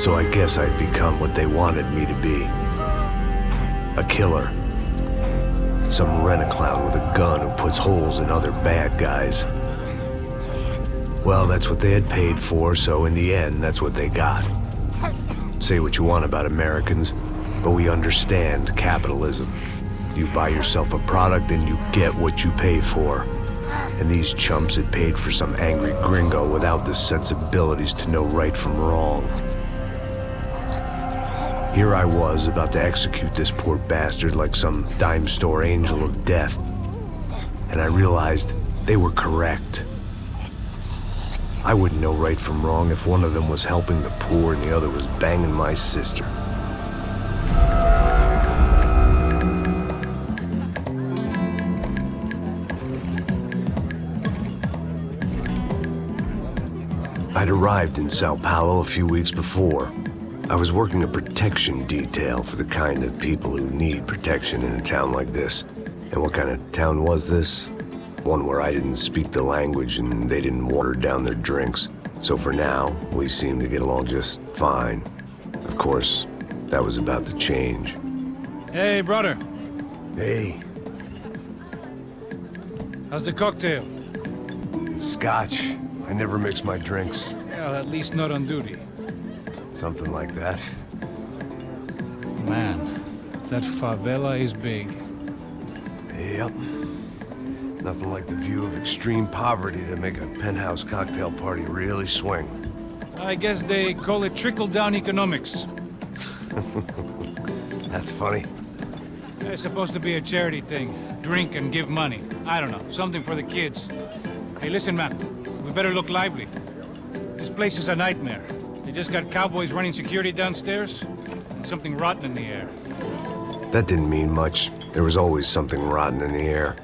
So I guess I'd become what they wanted me to be. A killer. Some rent-a-clown with a gun who puts holes in other bad guys. Well, that's what they had paid for, so in the end, that's what they got. Say what you want about Americans, but we understand capitalism. You buy yourself a product and you get what you pay for. And these chumps had paid for some angry gringo without the sensibilities to know right from wrong. Here I was, about to execute this poor bastard like some dime store angel of death. And I realized they were correct. I wouldn't know right from wrong if one of them was helping the poor and the other was banging my sister. I'd arrived in Sao Paulo a few weeks before. I was working a protection detail for the kind of people who need protection in a town like this. And what kind of town was this? One where I didn't speak the language and they didn't water down their drinks. So for now, we seemed to get along just fine. Of course, that was about to change. Hey, brother. Hey. How's the cocktail? It's scotch. I never mix my drinks. Well, at least not on duty. Something like that. Man, that favela is big. Yep. Nothing like the view of extreme poverty to make a penthouse cocktail party really swing. I guess they call it trickle-down economics. That's funny. It's supposed to be a charity thing. Drink and give money. I don't know, something for the kids. Hey, listen, man. We better look lively. This place is a nightmare. They just got cowboys running security downstairs, and something rotten in the air. That didn't mean much. There was always something rotten in the air.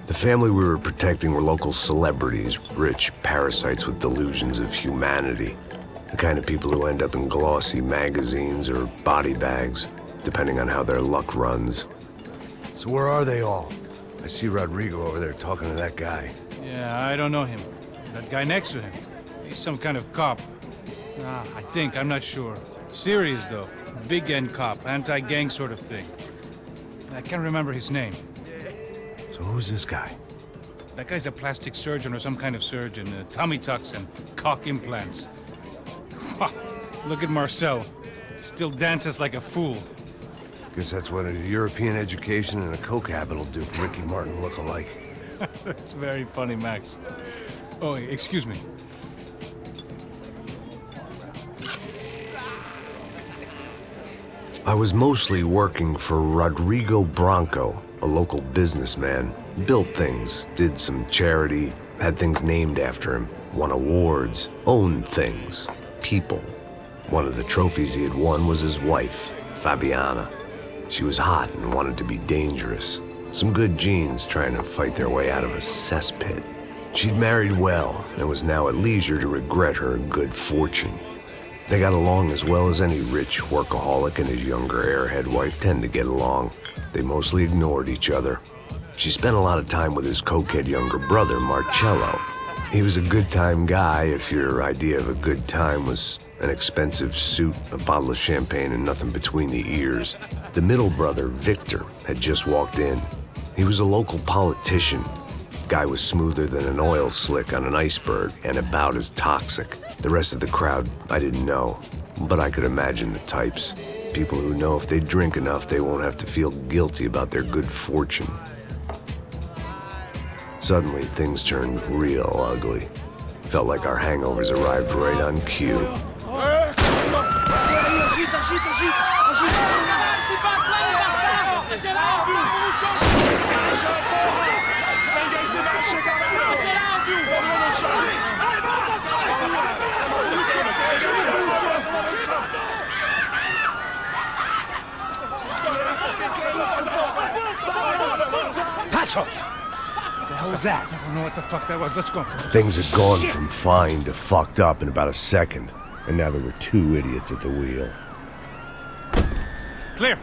The family we were protecting were local celebrities, rich parasites with delusions of humanity. The kind of people who end up in glossy magazines or body bags, depending on how their luck runs. So where are they all? I see Rodrigo over there talking to that guy. Yeah, I don't know him. That guy next to him, he's some kind of cop. I think, I'm not sure. Serious, though. Big-end cop, anti-gang sort of thing. I can't remember his name. So who's this guy? That guy's a plastic surgeon or some kind of surgeon. Tummy tucks and cock implants. Look at Marcel. Still dances like a fool. Guess that's what a European education and a coke habit will do for Ricky Martin look-alike. That's very funny, Max. Oh, excuse me. I was mostly working for Rodrigo Branco, a local businessman. Built things, did some charity, had things named after him, won awards, owned things, people. One of the trophies he had won was his wife, Fabiana. She was hot and wanted to be dangerous. Some good genes trying to fight their way out of a cesspit. She'd married well and was now at leisure to regret her good fortune. They got along as well as any rich workaholic and his younger airhead wife tend to get along. They mostly ignored each other. She spent a lot of time with his cokehead younger brother, Marcello. He was a good-time guy if your idea of a good time was an expensive suit, a bottle of champagne, and nothing between the ears. The middle brother, Victor, had just walked in. He was a local politician. Guy was smoother than an oil slick on an iceberg and about as toxic. The rest of the crowd, I didn't know, but I could imagine the types. People who know if they drink enough, they won't have to feel guilty about their good fortune. Suddenly, things turned real ugly. Felt like our hangovers arrived right on cue. Passos! What the hell was that? I don't know what the fuck that was. Let's go. Things had gone from fine to fucked up in about a second, and now there were two idiots at the wheel. Clear.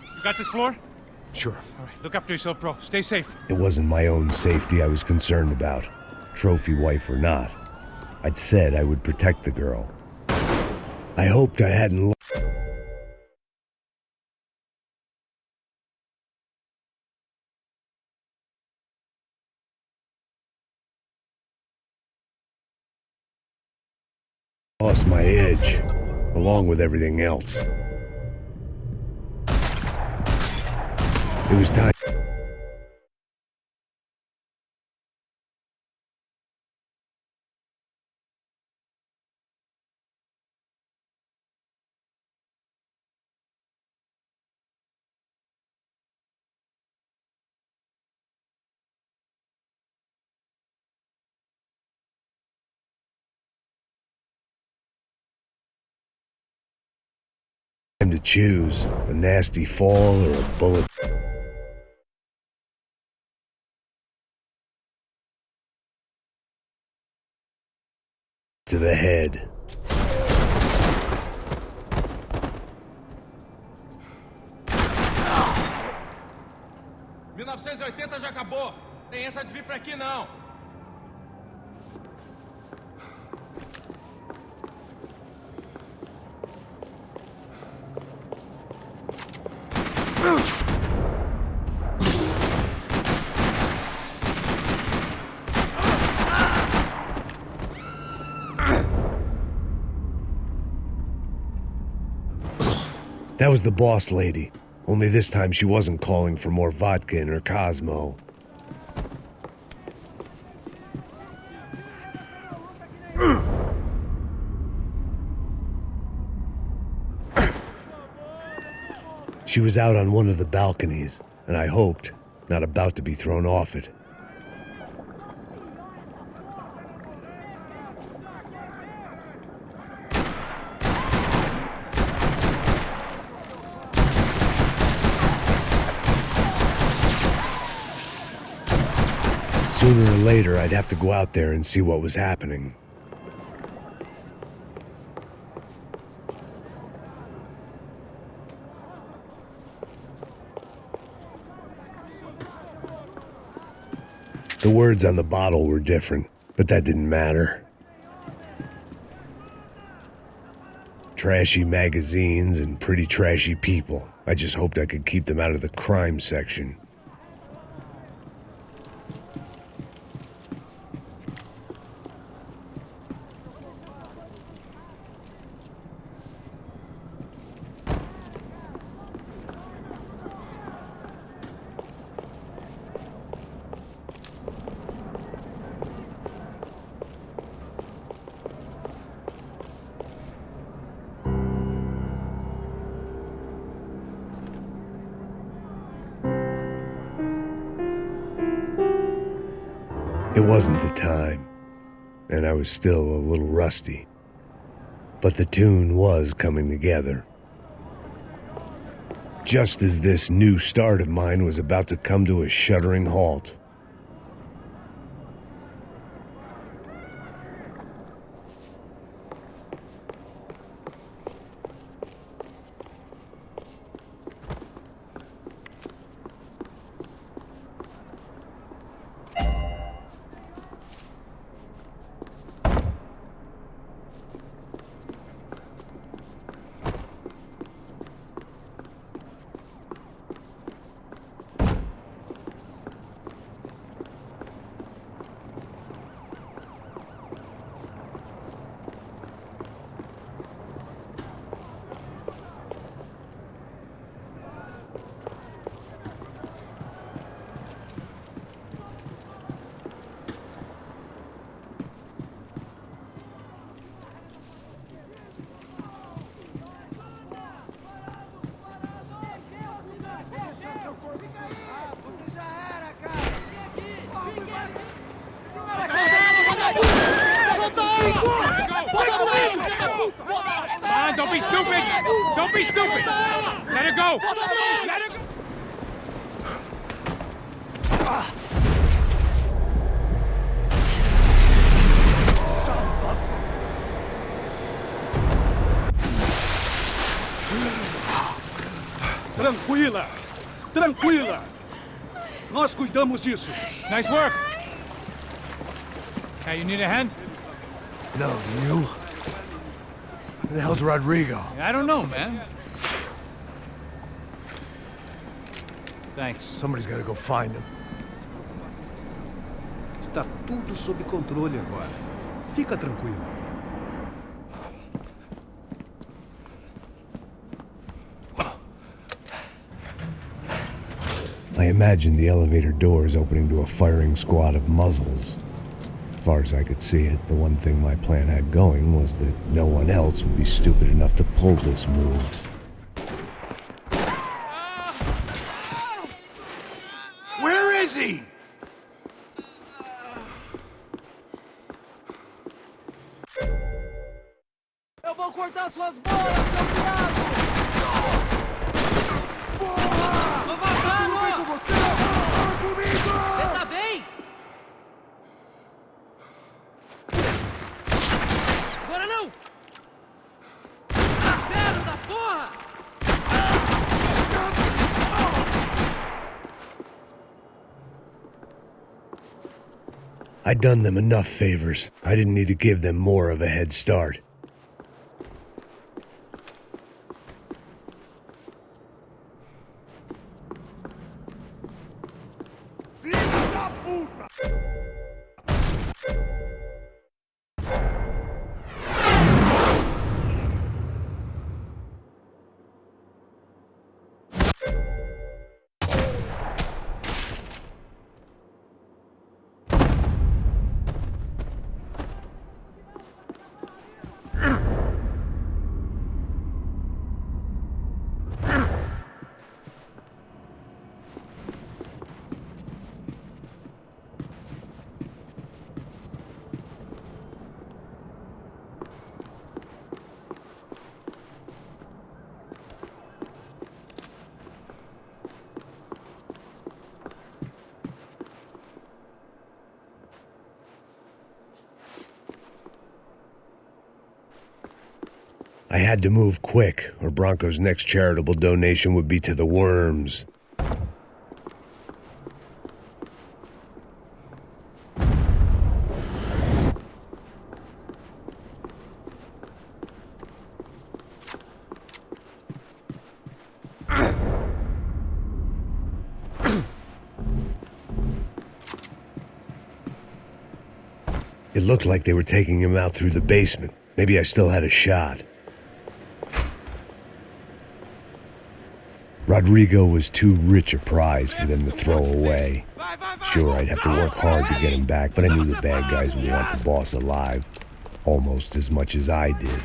You got this floor? Sure. All right, look after yourself, bro. Stay safe. It wasn't my own safety I was concerned about, trophy wife or not. I'd said I would protect the girl. I hoped I hadn't lost my edge, along with everything else. It was time to choose a nasty fall or a bullet to the head. 1980 já acabou. Tem essa de vir pra aqui, não. That was the boss lady. Only this time she wasn't calling for more vodka in her Cosmo. She was out on one of the balconies, and I hoped not about to be thrown off it. Sooner or later, I'd have to go out there and see what was happening. The words on the bottle were different, but that didn't matter. Trashy magazines and pretty trashy people. I just hoped I could keep them out of the crime section. It wasn't the time, and I was still a little rusty, but the tune was coming together. Just as this new start of mine was about to come to a shuddering halt. Come on, don't be stupid! Don't be stupid! Let her go! Let her go! Tranquila! Tranquila! Nós cuidamos disso. Nice work! Hey, you need a hand? No, you? Where the hell's Rodrigo? I don't know, man. Thanks. Somebody's gotta go find him. Está tudo sob controle agora. Fica tranquilo. I imagined the elevator doors opening to a firing squad of muzzles. As far as I could see it, the one thing my plan had going was that no one else would be stupid enough to pull this move. Where is he? Eu vou cortar suas bolas, seu viado! Porra! Tô vazando! Tudo bem com você? Fala comigo! Você tá bem? Agora não! Inferno da porra! I'd done them enough favors. I didn't need to give them more of a head start. I had to move quick, or Bronco's next charitable donation would be to the worms. It looked like they were taking him out through the basement. Maybe I still had a shot. Rodrigo was too rich a prize for them to throw away. Sure, I'd have to work hard to get him back, but I knew the bad guys would want the boss alive. Almost as much as I did.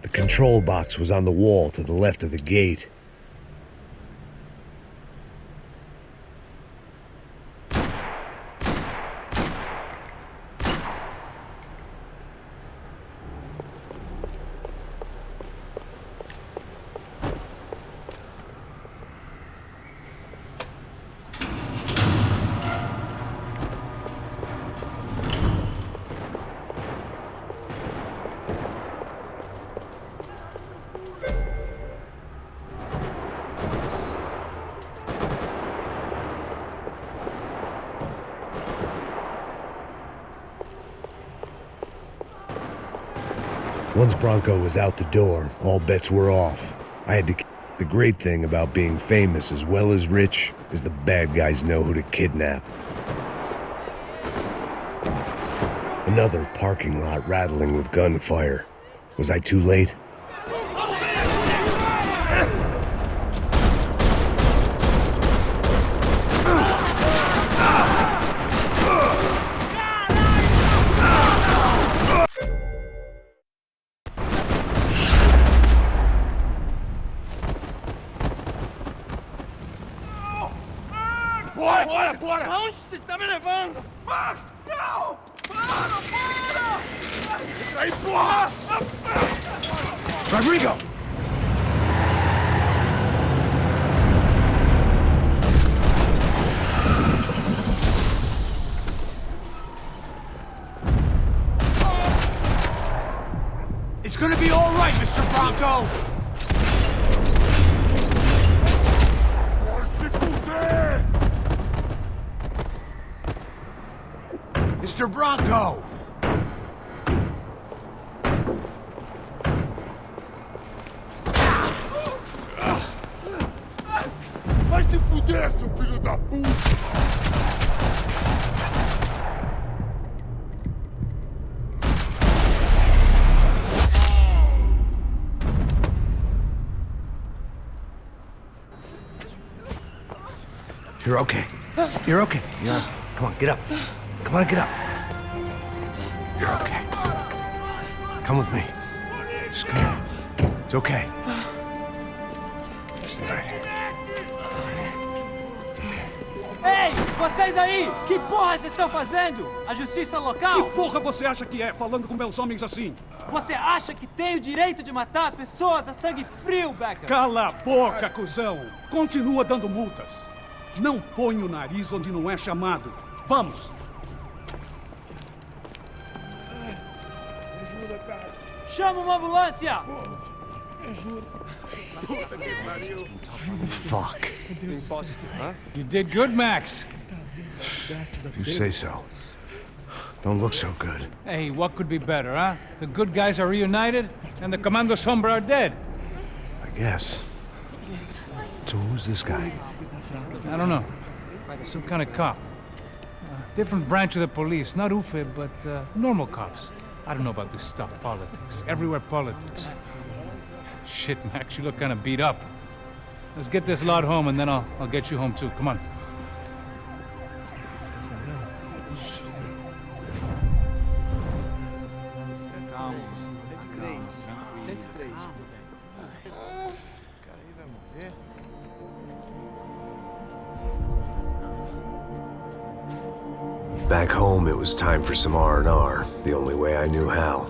The control box was on the wall to the left of the gate. Once Bronco was out the door, all bets were off. I had to... The great thing about being famous as well as rich is the bad guys know who to kidnap. Another parking lot rattling with gunfire. Was I too late? Bora, bora, bora! Onde você está me levando? Ah, não! Rodrigo! It's gonna be all right, Mr. Bronco! Mr. Bronco! Vai se fuder, seu filho da puta! You're okay. You're okay. Come on, get up. Come on, get up. You're okay. Come with me. Just come here. It's okay. Stay right here. It's okay. Ei, vocês aí! Que porra vocês estão fazendo? A justiça local? Que porra você acha que é, falando com meus homens assim? Você acha que tem o direito de matar as pessoas a sangue frio, Becker? Cala a boca, cuzão! Continua dando multas. Não põe o nariz onde não é chamado. Vamos! Ajuda, cara. Chama uma ambulância! Me ajuda. Fuck. You did good, Max. You say so. Don't look so good. Hey, what could be better, huh? The good guys are reunited, and the Commando Sombra are dead. I guess. So who's this guy? I don't know. Some kind of cop. Different branch of the police. Not UFE, but normal cops. I don't know about this stuff, politics. Everywhere politics. Shit, Max, you look kind of beat up. Let's get this lot home, and then I'll get you home, too. Come on. Back home, it was time for some R&R, the only way I knew how.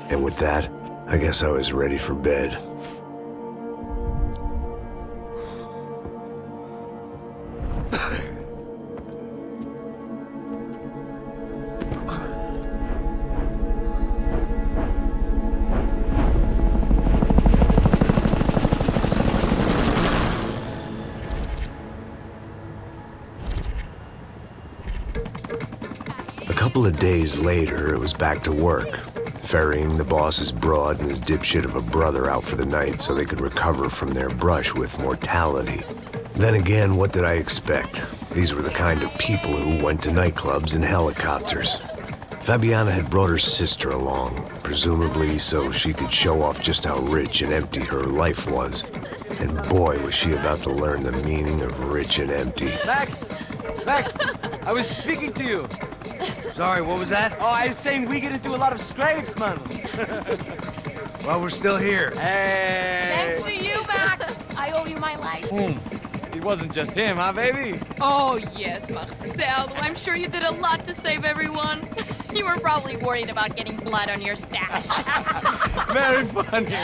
And with that, I guess I was ready for bed. A couple of days later, it was back to work. Ferrying the boss's broad and his dipshit of a brother out for the night so they could recover from their brush with mortality. Then again, what did I expect? These were the kind of people who went to nightclubs in helicopters. Fabiana had brought her sister along, presumably so she could show off just how rich and empty her life was. And boy, was she about to learn the meaning of rich and empty. Max! Max! I was speaking to you! Sorry, what was that? Oh, I was saying we get to do a lot of scrapes, man. Well, we're still here. Hey! Thanks to you, Max. I owe you my life. It wasn't just him, huh, baby? Oh, yes, Marcel. I'm sure you did a lot to save everyone. You were probably worried about getting blood on your stash. Very funny.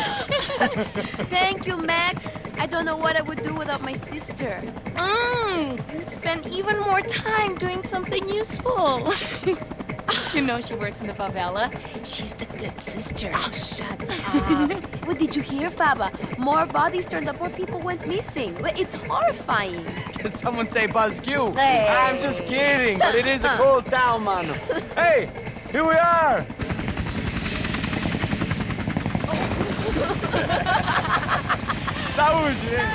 Thank you, Max. I don't know what I would do without my sister. Spend even more time doing something useful. You know she works in the favela. She's the good sister. Oh, shut up. What did you hear, Faba? More bodies turned up, more people went missing. It's horrifying. Did someone say Buzz Q? Hey. I'm just kidding, but it is a cold town, man. Hey, here we are. Saúde, hein?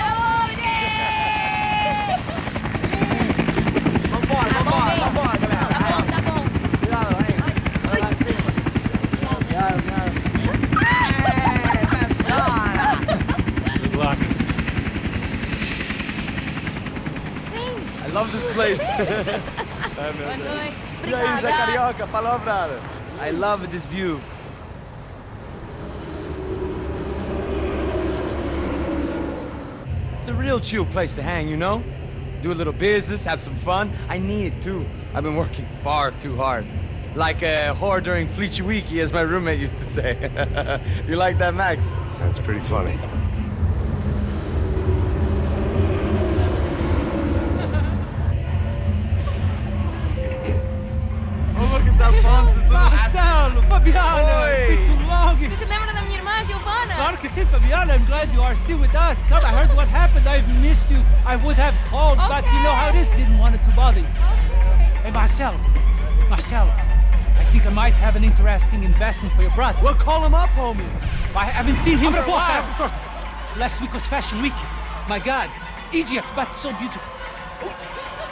Vambora, galera. Tá bom. Cuidado, hein? Vai lá em cima. Cuidado. Love this place. E aí, Zé Carioca, falou, brother. I love this view. It's a real chill place to hang, you know? Do a little business, have some fun. I need it too. I've been working far too hard. Like a whore during Fleechy Weeky, as my roommate used to say. You like that, Max? That's pretty funny. Oh, look, it's Alfonso's little Marcelo, Fabiana, Oi. it's been too long. Você se lembra da minha irmã, Giovanna? Claro que sim, Fabiana. I'm glad you are still with us. Come, I heard what happened. I've missed you. I would have called, but you know how it is. Didn't want it to bother you. Hey, Marcelo, I think I might have an interesting investment for your brother. Well, call him up, homie. I haven't seen him for a while. Last week was Fashion Week. My God, Egypt, but so beautiful.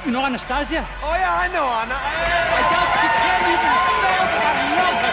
You know Anastasia? Oh, yeah, I know, Anna. I doubt she can't even spell, but I love her.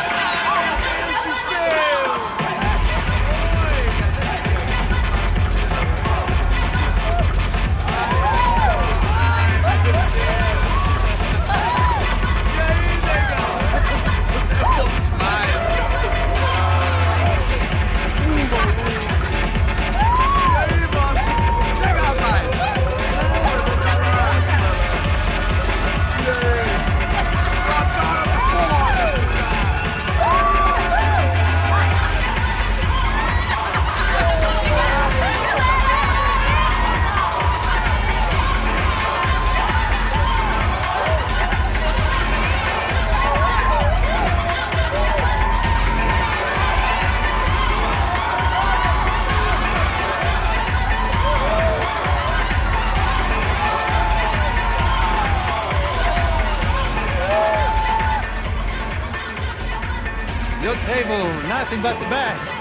Your table, nothing but the best.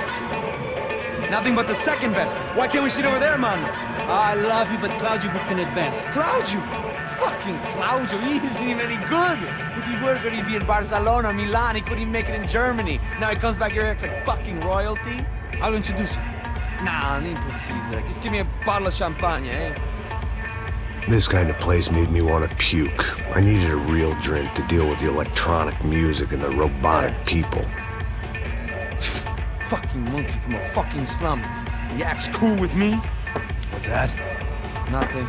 Nothing but the second best. Why can't we sit over there, man? I love you, but Claudio booked in advance. Claudio? Fucking Claudio, he isn't even any good. If he were good, he'd be in Barcelona, Milan. He couldn't even make it in Germany. Now he comes back here and acts like fucking royalty. I'll introduce you. Nah, nem precisa. Just give me a bottle of champagne, eh? This kind of place made me want to puke. I needed a real drink to deal with the electronic music and the robotic people. Fucking monkey from a fucking slum. He acts cool with me. What's that? Nothing.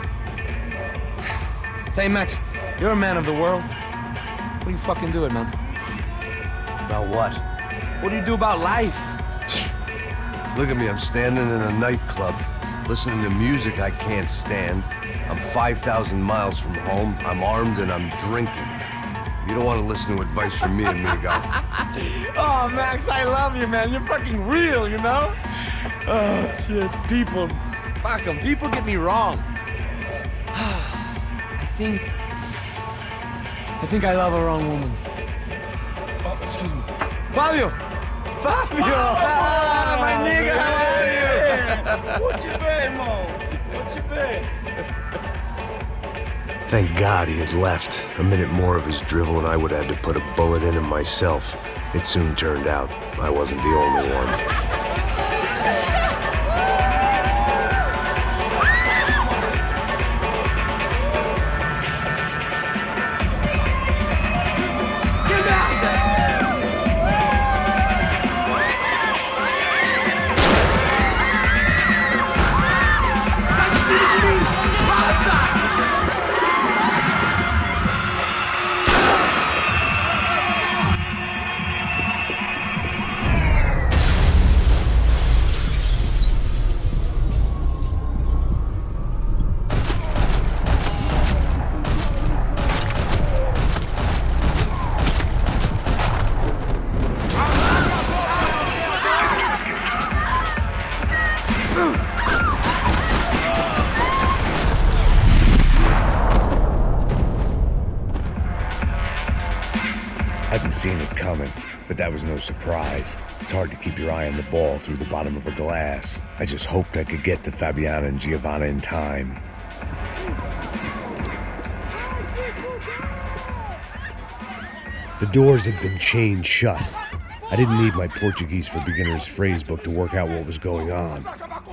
Say, Max, you're a man of the world. What do you fucking do it, man? About what? What do you do about life? Look at me, I'm standing in a nightclub, listening to music I can't stand. I'm 5,000 miles from home, I'm armed, and I'm drinking. You don't want to listen to advice from me, amigo. Oh, Max, I love you, man. You're fucking real, you know? Oh, shit. People. Fuck them. People get me wrong. I think I love a wrong woman. Oh, excuse me. Fabio! Fabio! Ah, my nigga, how are you? What you been, Mo? What you been? Thank God he had left. A minute more of his drivel and I would have had to put a bullet in him myself. It soon turned out I wasn't the only one. Hadn't seen it coming, but that was no surprise. It's hard to keep your eye on the ball through the bottom of a glass. I just hoped I could get to Fabiana and Giovanna in time. The doors had been chained shut. I didn't need my Portuguese for Beginners phrase book to work out what was going on.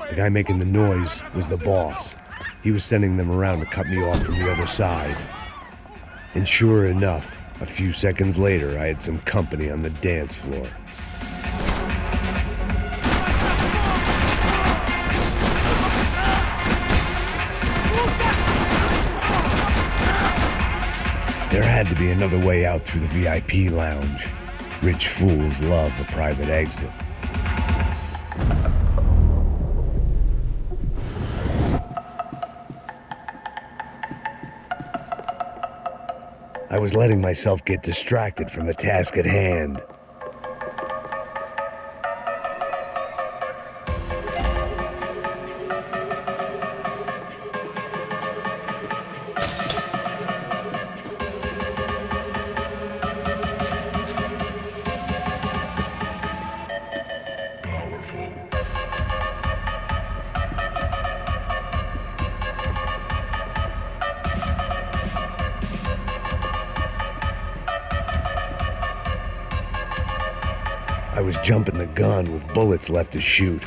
The guy making the noise was the boss. He was sending them around to cut me off from the other side. And sure enough, a few seconds later, I had some company on the dance floor. There had to be another way out through the VIP lounge. Rich fools love a private exit. I was letting myself get distracted from the task at hand. I was jumping the gun with bullets left to shoot.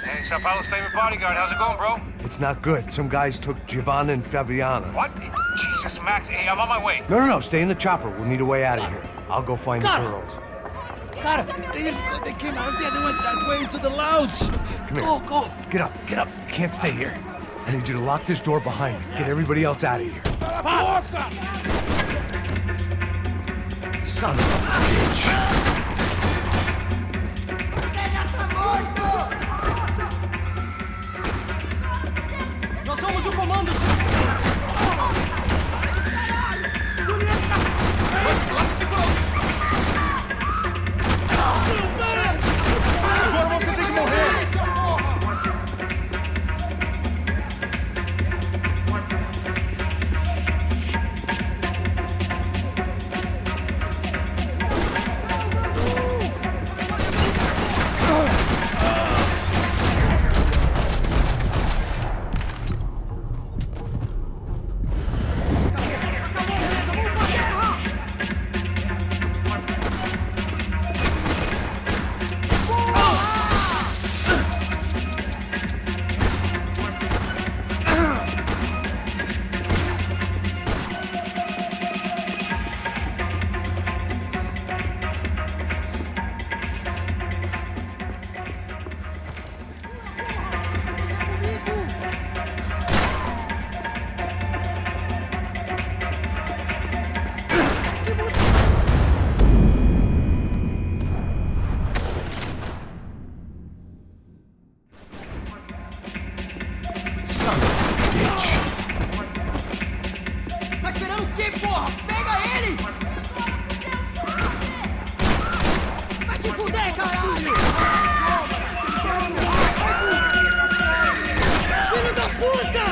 Hey, Sao Paulo's favorite bodyguard. How's it going, bro? It's not good. Some guys took Giovanna and Fabiana. What? Jesus, Max. Hey, I'm on my way. No. Stay in the chopper. We'll need a way out of here. I'll go find the girls. Got it. They came out there. They went that way into the lounge. Come here. Go. Get up. You can't stay here. I need you to lock this door behind you. Get everybody else out of here. Son of a bitch. Nós somos o comando, agora você tem que morrer! Tá esperando o quê, porra? Pega ele! Vai te fuder, caralho! Filho da puta!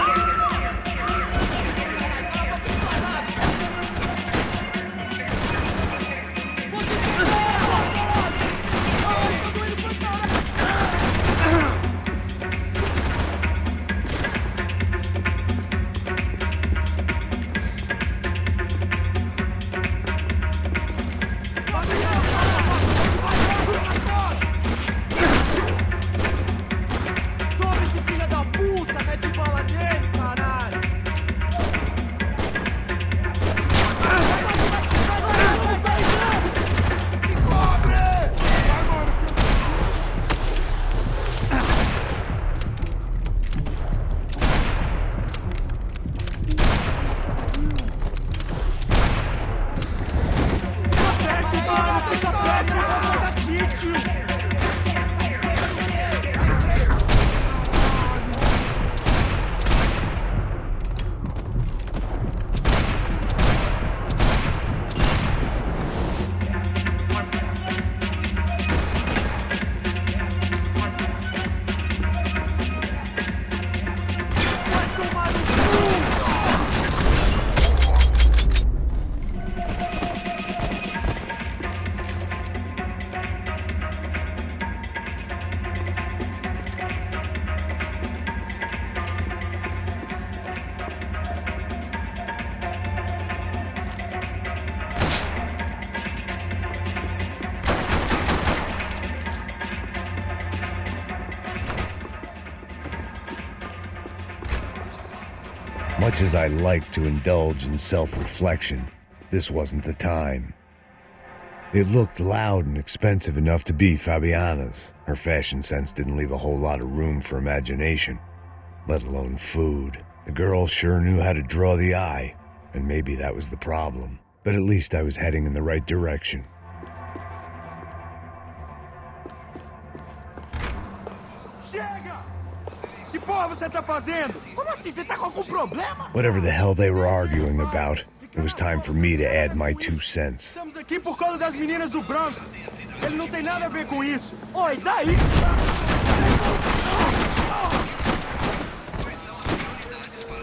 much as I like to indulge in self-reflection, this wasn't the time. It looked loud and expensive enough to be Fabiana's. Her fashion sense didn't leave a whole lot of room for imagination, let alone food. The girl sure knew how to draw the eye, and maybe that was the problem. But at least I was heading in the right direction. Chega! Que porra você tá fazendo? Como assim? Você tá com algum problema? Whatever the hell they were arguing about, it was time for me to add my 2 cents. Estamos aqui por causa das meninas do branco. Ele não tem nada a ver com isso. Oi, daí?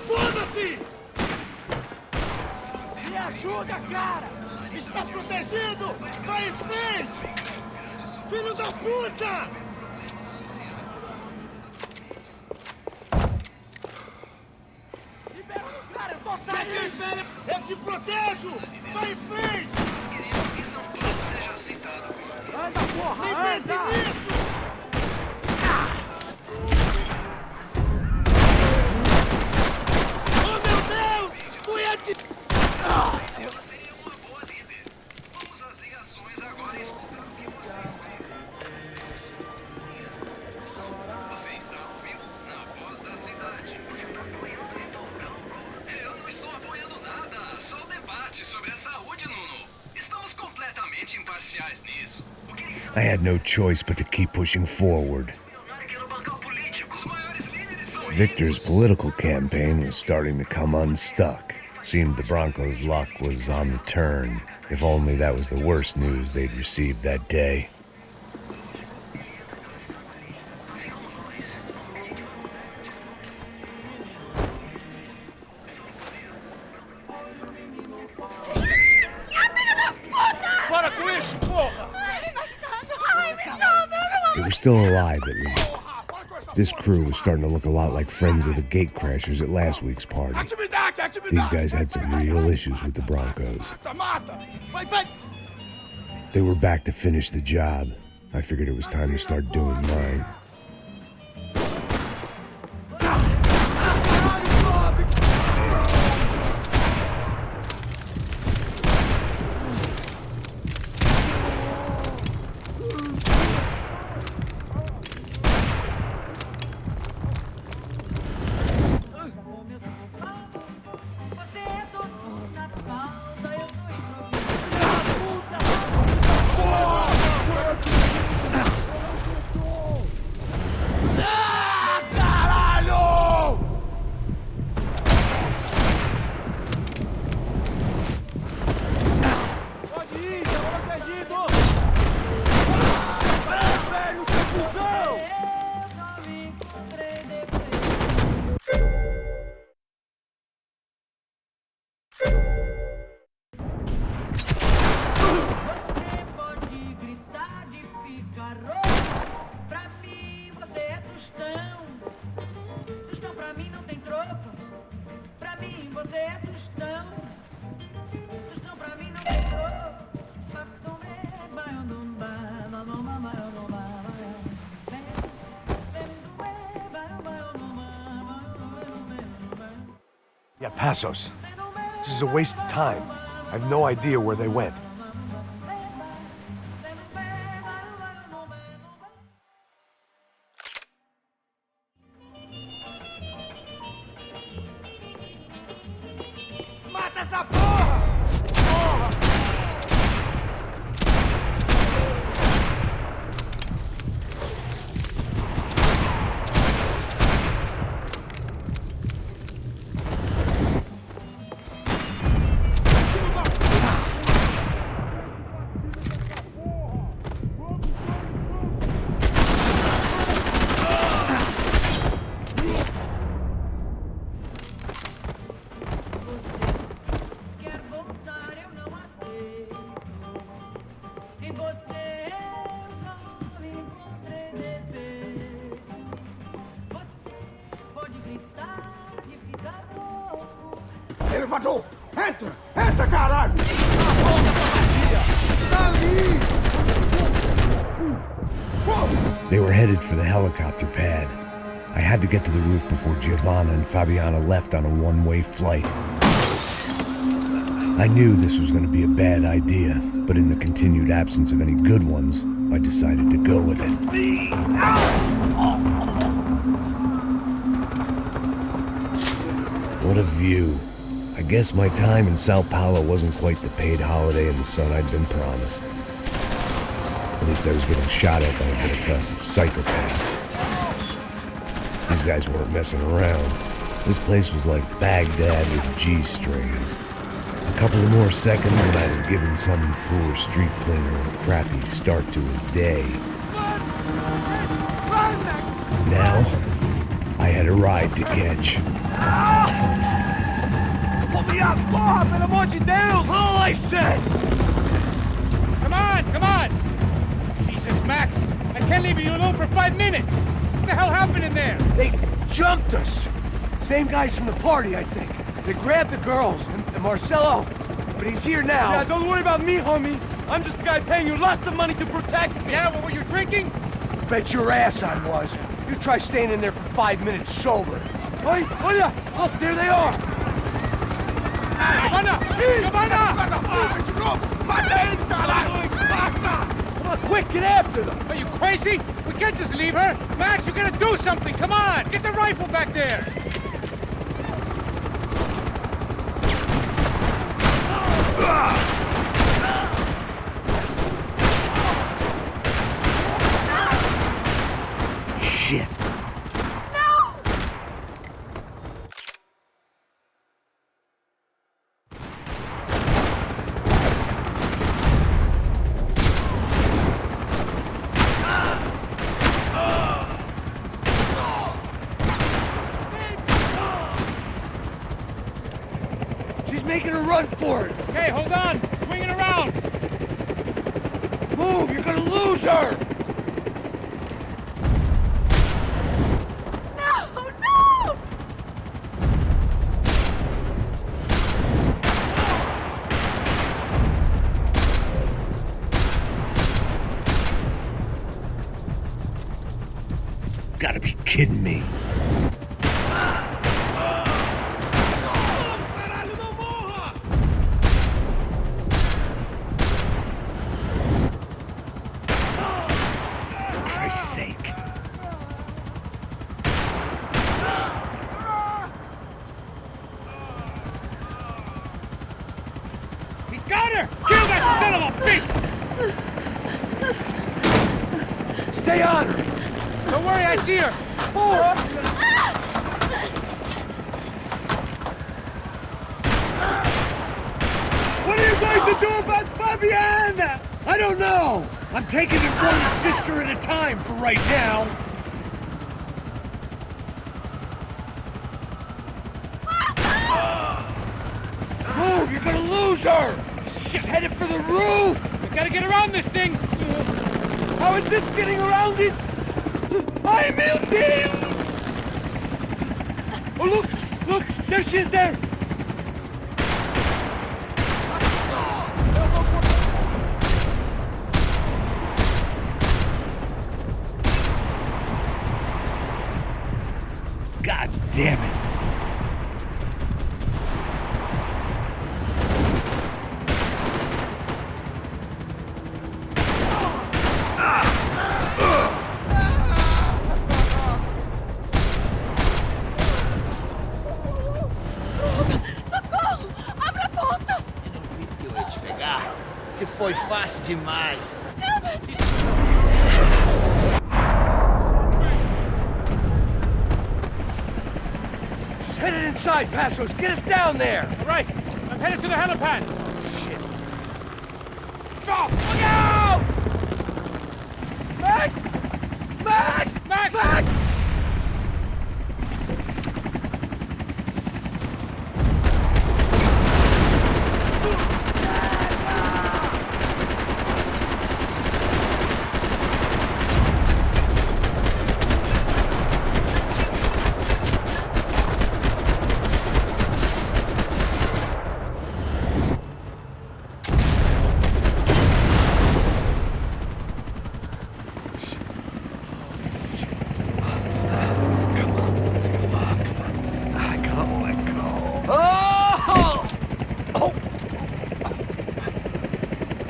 Foda-se! Me ajuda, cara! Está protegido! Vai em frente! Filho da puta! Libera o cara, eu tô saindo! Quer que eu espere? Eu te protejo! Vai em frente! Anda, porra! Nem pense nisso! Oh, meu Deus! Fui I had no choice but to keep pushing forward. Victor's political campaign was starting to come unstuck. Seemed the Broncos' luck was on the turn. If only that was the worst news they'd received that day. Para com isso, porra! They were still alive, at least. This crew was starting to look a lot like friends of the gatecrashers at last week's party. These guys had some real issues with the Broncos. They were back to finish the job. I figured it was time to start doing mine. Yeah, Passos. This is a waste of time. I have no idea where they went. Mata essa porra! Porra! Elevador! Entra! Entra, caralho! Tá ali! They were headed for the helicopter pad. I had to get to the roof before Giovanna and Fabiana left on a one-way flight. I knew this was going to be a bad idea, but in the continued absence of any good ones, I decided to go with it. What a view. I guess my time in Sao Paulo wasn't quite the paid holiday in the sun I'd been promised. At least I was getting shot at by a middle-class psychopath. These guys weren't messing around. This place was like Baghdad with G-strings. A couple of more seconds and I'd have given some poor street cleaner a crappy start to his day. Now, I had a ride to catch. Pull me up! Porra, pelo amor de Deus! All I said! Come on, come on! Jesus, Max, I can't leave you alone for 5 minutes! What the hell happened in there? They jumped us! Same guys from the party, I think. They grabbed the girls, and Marcelo, but he's here now. Yeah, don't worry about me, homie. I'm just the guy paying you lots of money to protect me. Yeah, well, were you drinking? Bet your ass I was. You try staying in there for 5 minutes sober. Hey, olha! Look, there they are! Giovanna! Giovanna! Come on, quick, get after them! Are you crazy? We can't just leave her! Max, you gotta do something! Come on! Get the rifle back there! Shit! She's making a run for it! Okay, hold on! Swing it around! Move! You're gonna lose her! No! No! Gotta be kidding me. For Christ's sake. He's got her! Kill that son of a bitch! Stay on her! Don't worry, I see her! What are you going to do about Fabiana? I don't know! I'm taking it one sister at a time for right now. Move! You're gonna lose her! She's headed for the roof! We gotta get around this thing! How is this getting around it? Ai, meu Deus! Oh, look! Look! There she is there! God damn it! Você foi fácil demais. She's headed inside, Passos. Get us down there! All right, I'm headed to the helipad! Shit. Drop! Look out! Max! Max! Max! Max!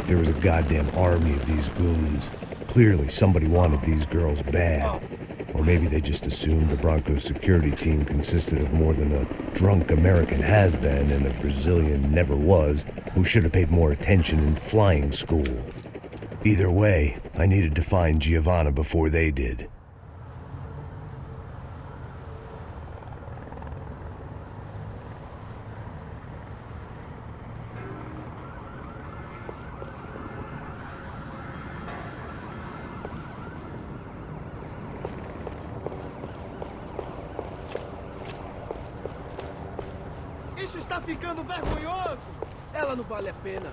there was a goddamn army of these goons. Clearly, somebody wanted these girls bad. Or maybe they just assumed the Broncos security team consisted of more than a drunk American has-been and a Brazilian never-was who should have paid more attention in flying school. Either way, I needed to find Giovanna before they did. Isso está ficando vergonhoso! Ela não vale a pena.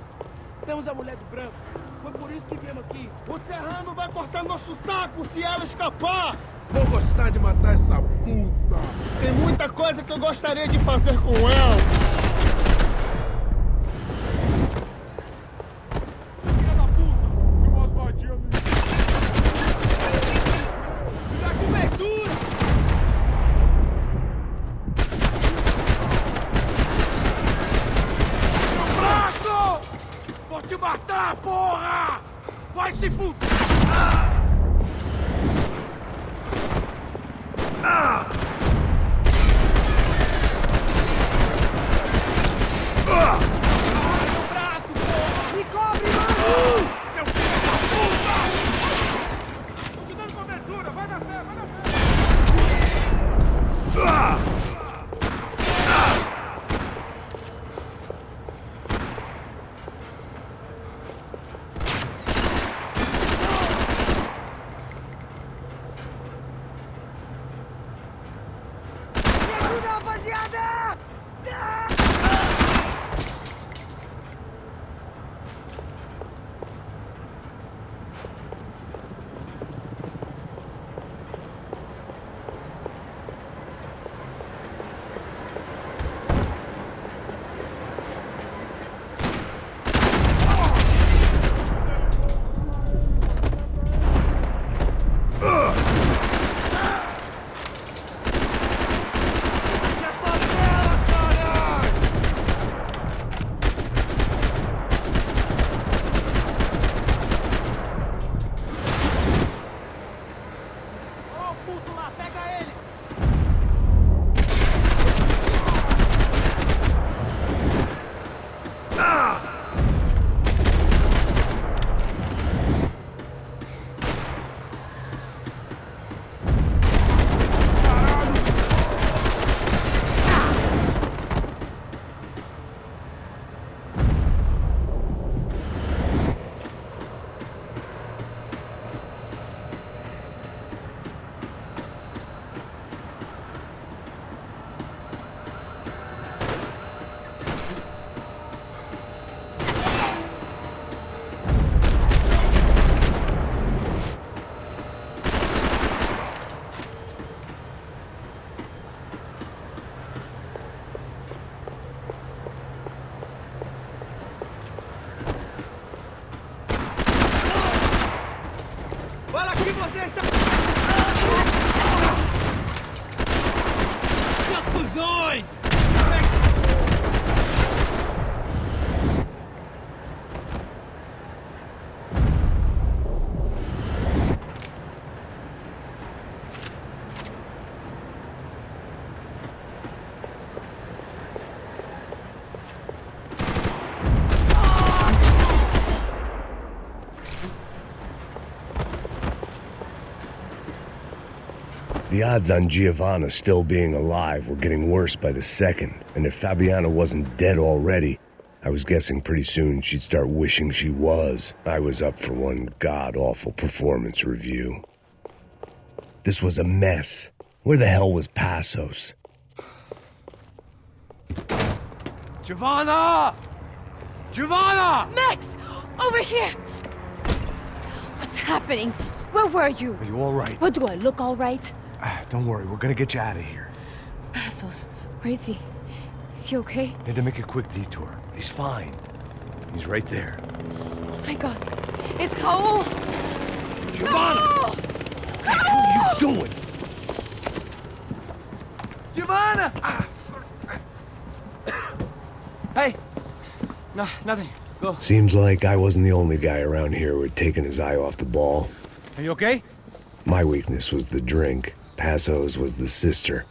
Temos a mulher do branco. Foi por isso que viemos aqui. O Serrano vai cortar nosso saco se ela escapar! Vou gostar de matar essa puta. Tem muita coisa que eu gostaria de fazer com ela. Filha da puta! Tem umas vadias no... Dá cobertura! Meu braço! Vou te matar, porra! Vai se fuder! Me cobre, mano! Seu filho da puta! Tô te dando cobertura, vai na fé, vai na fé! Me ajuda, rapaziada! Ó o puto lá, pega ele! Olha aqui, você está... Seus cuzões! The odds on Giovanna still being alive were getting worse by the second, and if Fabiana wasn't dead already, I was guessing pretty soon she'd start wishing she was. I was up for one god-awful performance review. This was a mess. Where the hell was Passos? Giovanna! Giovanna! Max! Over here! What's happening? Where were you? Are you all right? What, do I look all right? Don't worry, we're gonna get you out of here. Passos, where is he? Is he okay? Had to make a quick detour. He's fine. He's right there. Oh my god. It's Raul! Giovanna! No! What are you doing? Giovanna! Hey! No, nothing. Seems like I wasn't the only guy around here who had taken his eye off the ball. Are you okay? My weakness was the drink. Passo's was the sister.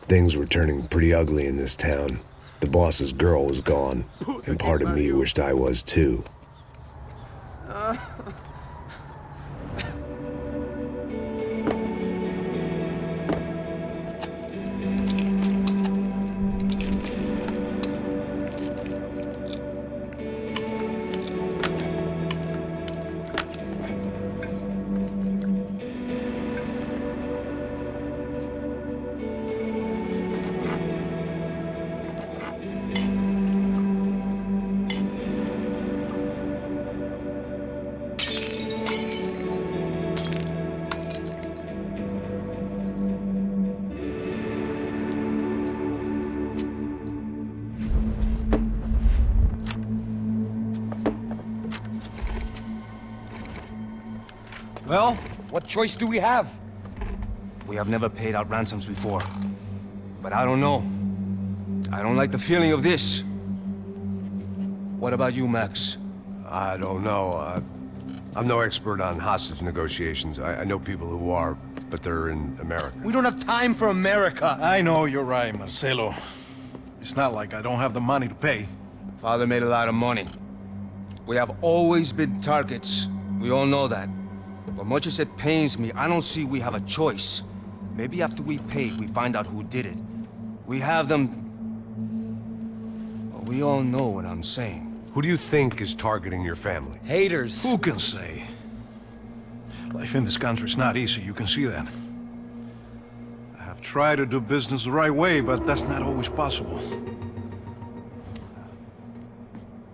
Things were turning pretty ugly in this town. The boss's girl was gone, and part of me wished I was too. Well, what choice do we have? We have never paid out ransoms before. But I don't know. I don't like the feeling of this. What about you, Max? I don't know. I'm no expert on hostage negotiations. I know people who are, but they're in America. We don't have time for America. I know you're right, Marcelo. It's not like I don't have the money to pay. Father made a lot of money. We have always been targets. We all know that. But much as it pains me, I don't see we have a choice. Maybe after we pay, we find out who did it. We have them... Well, we all know what I'm saying. Who do you think is targeting your family? Haters. Who can say? Life in this country is not easy, you can see that. I have tried to do business the right way, but that's not always possible.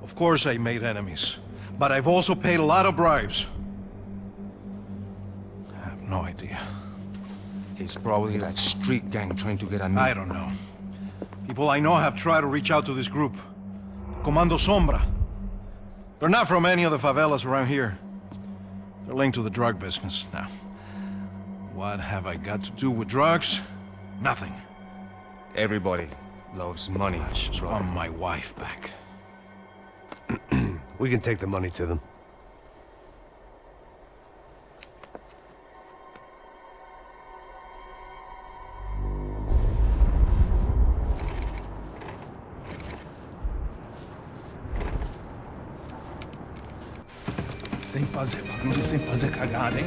Of course I made enemies, but I've also paid a lot of bribes. I have no idea. It's probably that street gang trying to get at me. I don't know. People I know have tried to reach out to this group. Comando Sombra. They're not from any of the favelas around here. They're linked to the drug business. Now, what have I got to do with drugs? Nothing. Everybody loves money. I just want my wife back. We can take the money to them. Sem fazer barulho, sem fazer cagada, hein?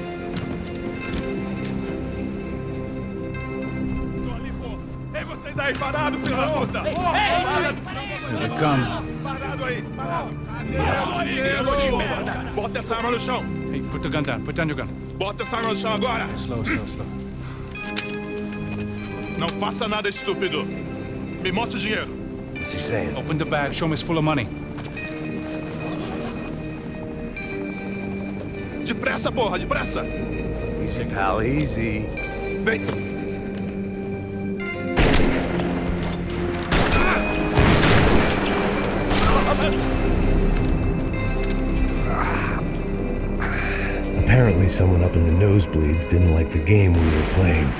Estou ali, pô! Ei, vocês aí, parado, filho da puta! Here they come. Parado aí, parado! Parado aí, grego de merda! Bota essa arma no chão! Hey, put the gun down. Put down your gun. Bota essa arma no chão agora! Slow, slow, slow. Não faça nada, estúpido! Me mostra o dinheiro! What's he saying? Open the bag. Show me it's full of money. Depressa, porra, depressa! Easy, pal, easy. Vem! Apparently someone up in the nosebleeds didn't like the game we were playing.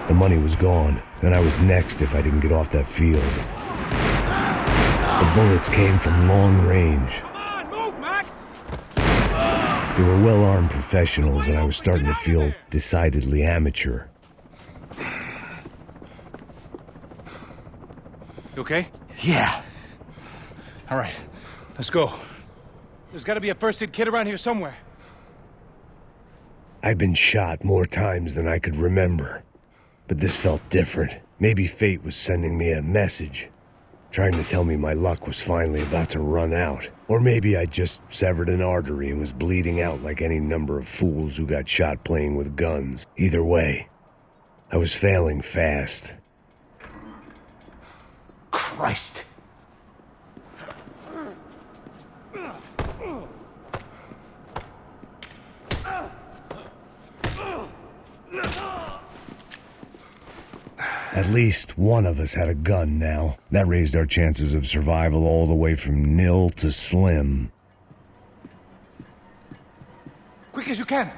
The money was gone, and I was next if I didn't get off that field. The bullets came from long range. They were well-armed professionals, and I was starting to feel decidedly amateur. You okay? Yeah. All right. Let's go. There's got to be a first-aid kit around here somewhere. I'd been shot more times than I could remember, but this felt different. Maybe fate was sending me a message, trying to tell me my luck was finally about to run out. Or maybe I just severed an artery and was bleeding out like any number of fools who got shot playing with guns. Either way, I was failing fast. Christ! At least one of us had a gun now. That raised our chances of survival all the way from nil to slim. Quick as you can.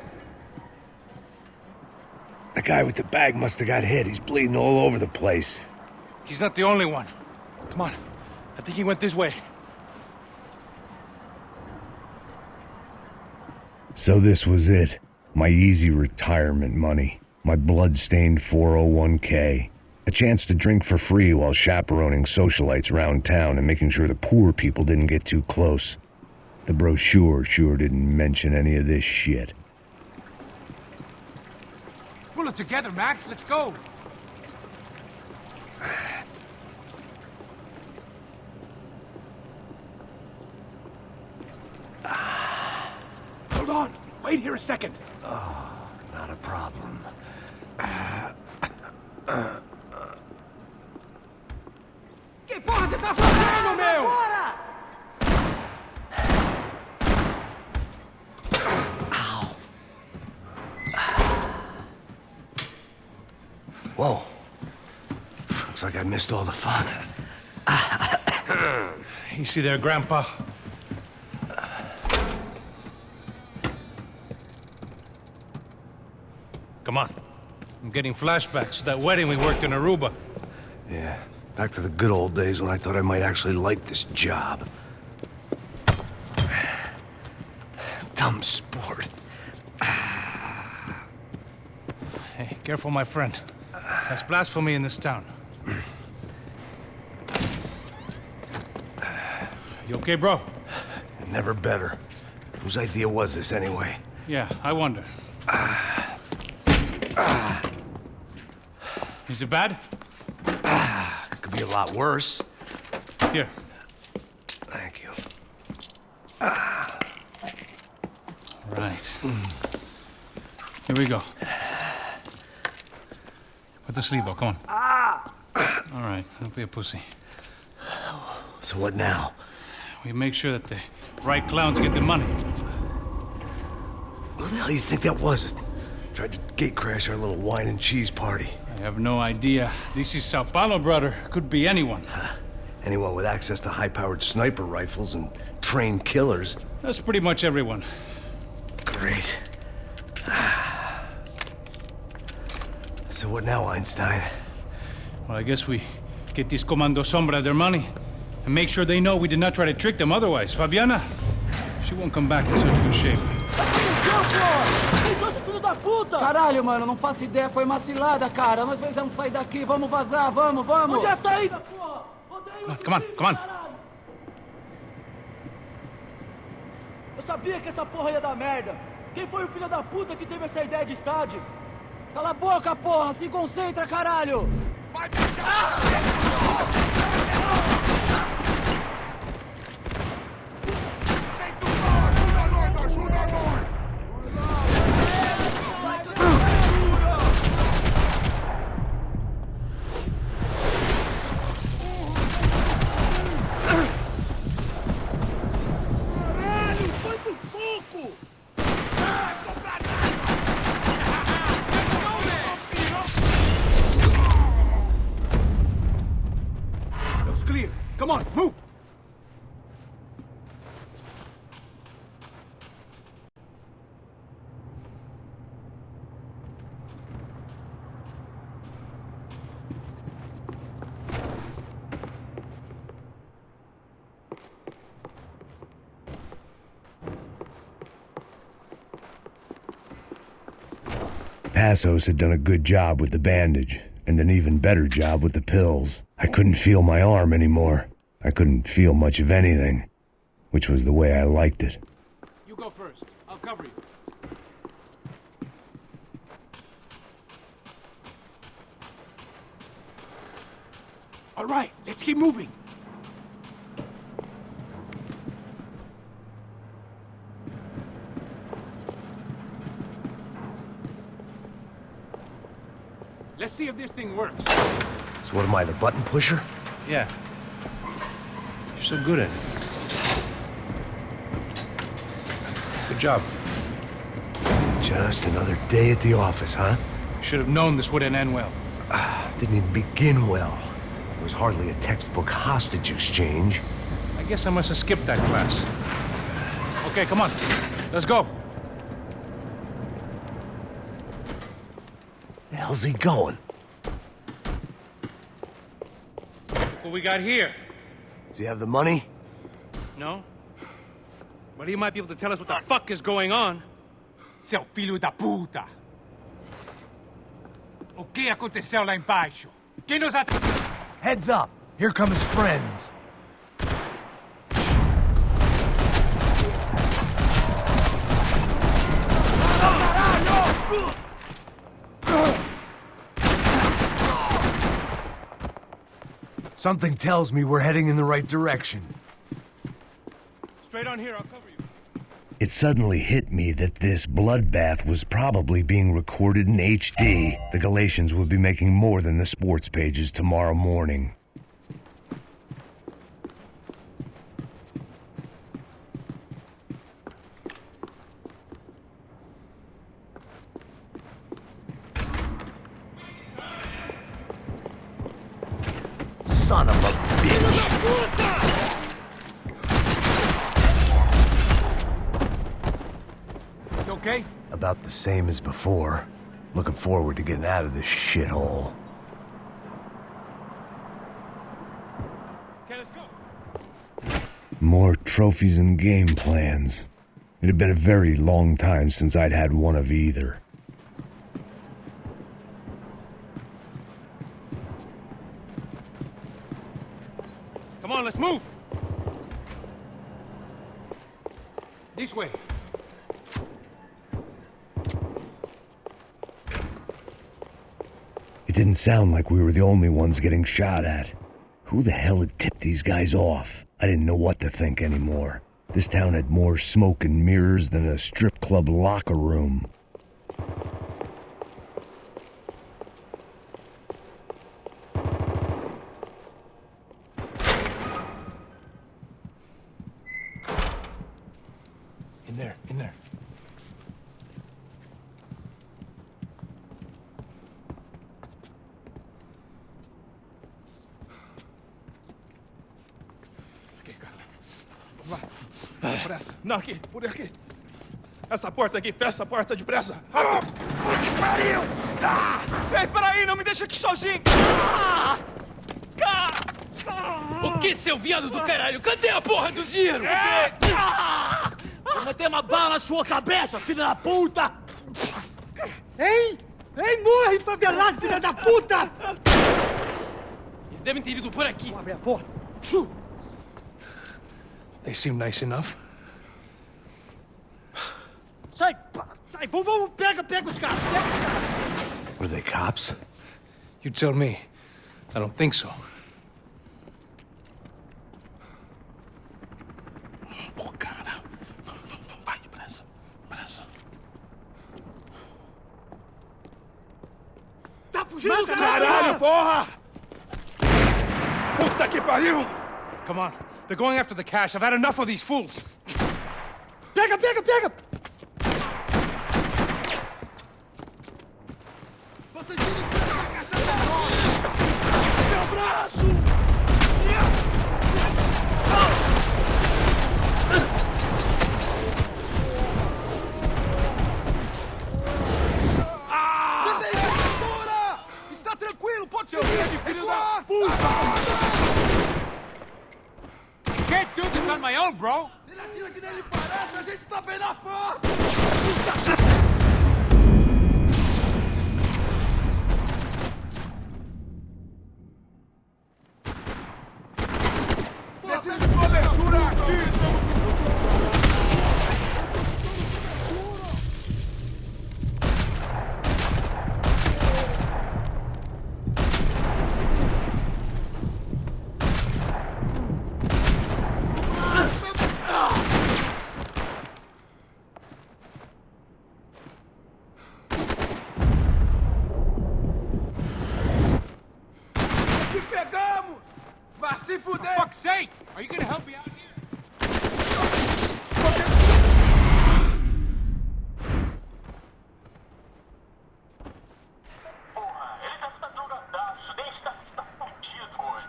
The guy with the bag must have got hit. He's bleeding all over the place. He's not the only one. Come on. I think he went this way. So this was it. My easy retirement money. My blood-stained 401k. A chance to drink for free while chaperoning socialites around town and making sure the poor people didn't get too close. The brochure sure didn't mention any of this shit. Pull it together, Max. Let's go. Hold on. Wait here a second. Oh, not a problem. Que porra você tá fazendo, meu? Whoa. Looks like I missed all the fun. Easy there, Grandpa. Come on. I'm getting flashbacks to that wedding we worked in Aruba. Yeah, back to the good old days when I thought I might actually like this job. Dumb sport. Hey, careful, my friend. That's blasphemy in this town. You okay, bro? Never better. Whose idea was this anyway? Yeah, I wonder. Is it bad? Could be a lot worse. Here. Thank you. Right. Here we go. Put the sleeve on, come on. All right, don't be a pussy. So what now? We make sure that the right clowns get the money. Who the hell do you think that was? Tried to gate crash our little wine and cheese party. I have no idea. This is Sao Paulo, brother. Could be anyone. Anyone with access to high-powered sniper rifles and trained killers. That's pretty much everyone. Great. So what now, Einstein? Well, I guess we get these Comando Sombra their money and make sure they know we did not try to trick them otherwise. Fabiana, she won't come back in such good shape. Caralho, mano, não faço ideia. Foi uma cilada, cara. Nós precisamos sair daqui. Vamos vazar, vamos, vamos. Onde é a saída, porra? Come on, come on. Eu sabia que essa porra ia dar merda. Quem foi o filho da puta que teve essa ideia de estádio? Cala a boca, porra. Se concentra, caralho. Vai, ajuda nós! Looks clear. Come on, move! Passos had done a good job with the bandage, and an even better job with the pills. I couldn't feel my arm anymore. I couldn't feel much of anything, which was the way I liked it. You go first. I'll cover you. All right, let's keep moving. Let's see if this thing works. So what am I, the button pusher? Yeah. You're so good at it. Good job. Just another day at the office, huh? Should have known this wouldn't end well. Didn't even begin well. There was hardly a textbook hostage exchange. I guess I must have skipped that class. Okay, come on. Let's go. The hell's he going? What we got here? Does he have the money? No? But he might be able to tell us what the fuck is going on. seu filho da puta! O que aconteceu lá embaixo? Quem nos atacou? Heads up! Here come his friends. Something tells me we're heading in the right direction. Straight on here, I'll cover you. It suddenly hit me that this bloodbath was probably being recorded in HD. The Galatians would be making more than the sports pages tomorrow morning. Son of a bitch! You okay? About the same as before. Looking forward to getting out of this shithole. Okay, let's go. More trophies and game plans. It had been a very long time since I'd had one of either. Come on, let's move! This way. It didn't sound like we were the only ones getting shot at. Who the hell had tipped these guys off? I didn't know what to think anymore. This town had more smoke and mirrors than a strip club locker room. In there. Aqui, cara. Vamos lá. Depressa. Não, aqui. Por aqui. Essa porta aqui. Fecha essa porta depressa. Rápido. Que pariu! Ei, peraí. Não me deixa aqui sozinho. O que, seu viado do caralho? Cadê a porra do dinheiro? Vou meter uma bala na sua cabeça, filha da puta! Hein? Hein, morre, favelado, filha da puta! Eles devem ter ido por aqui. Vamos abrir a porta. They seem nice enough. Sai, sai, vamos, pega os caras, pega os caras! What are they, cops? You tell me. I don't think so. Pô, cara. Vai, depressa. Depressa. Tá fugindo, caralho, porra! Puta que pariu! Come on. They're going after the cash. I've had enough of these fools. Pega! Você tira a caixa da nossa! Meu braço! Está tranquilo, pode ser filho da puta! Can't do this on my own, bro! Se ele atira que nem ele parece, a gente tá bem na frente! Preciso de cobertura aqui! Se fuder! For fuck's sake! Are you gonna help me out here? Porra, ele deve estar drogadaço, nem está fudido hoje.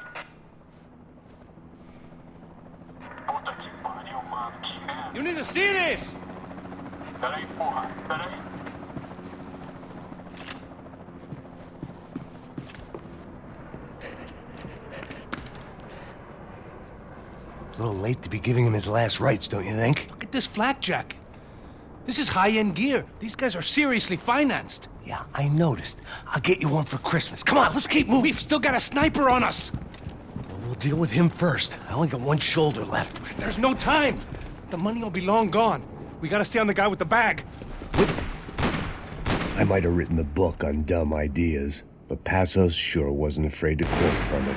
Puta que pariu, mano, que merda. You need to see this! Peraí, porra, peraí. A little late to be giving him his last rites, don't you think? Look at this flak jacket. This is high-end gear. These guys are seriously financed. Yeah, I noticed. I'll get you one for Christmas. Come on, let's keep moving. We've still got a sniper on us. We'll deal with him first. I only got one shoulder left. There's no time. The money will be long gone. We gotta stay on the guy with the bag. I might have written the book on dumb ideas, but Passos sure wasn't afraid to quote from it.